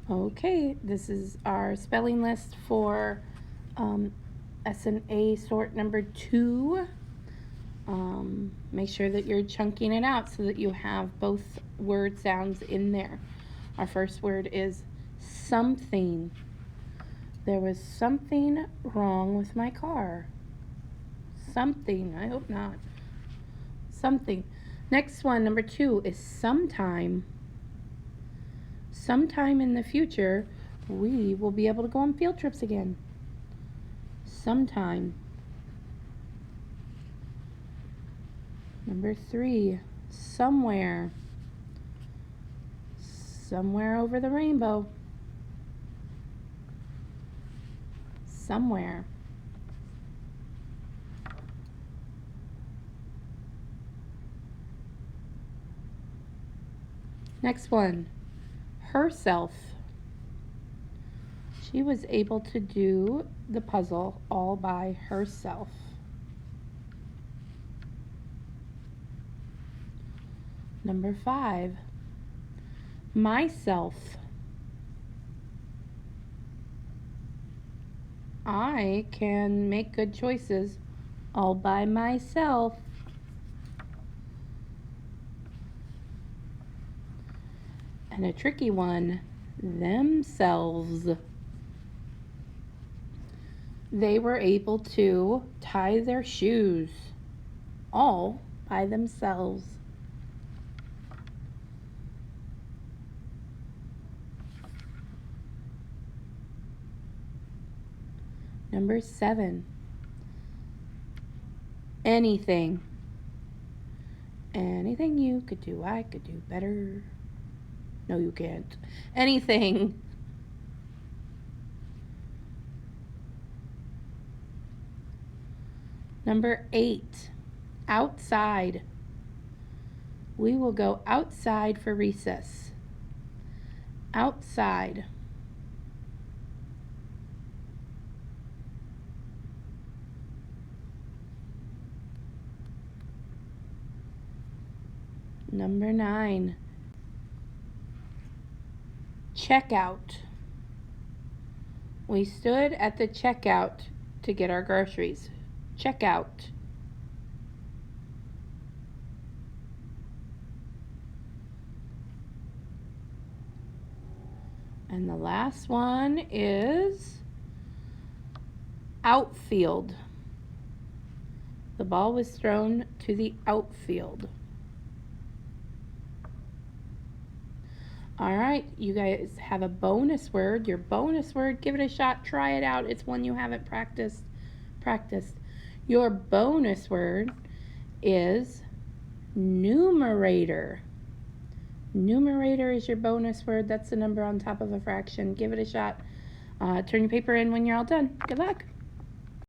Okay, this is our spelling list for S&A sort number 2. Make sure that you're chunking it out so that you have both word sounds in there. Our first word is something. There was something wrong with my car. Something. I hope not. Something. Next one, number 2, is sometime. Sometime in the future, we will be able to go on field trips again. Sometime. Number 3, somewhere. Somewhere over the rainbow. Somewhere. Next one, herself. She was able to do the puzzle all by herself. Number 5, myself. I can make good choices all by myself. And a tricky one, themselves. They were able to tie their shoes all by themselves. Number 7, anything. Anything you could do, I could do better. No, you can't. Anything. Number 8, outside. We will go outside for recess. Outside. Number 9, checkout. We stood at the checkout to get our groceries. Checkout. And the last one is outfield. The ball was thrown to the outfield. All right, you guys have a bonus word. Your bonus word, give it a shot, try it out. It's one you haven't practiced. Your bonus word is numerator. Numerator is your bonus word. That's the number on top of a fraction. Give it a shot. Turn your paper in when you're all done. Good luck.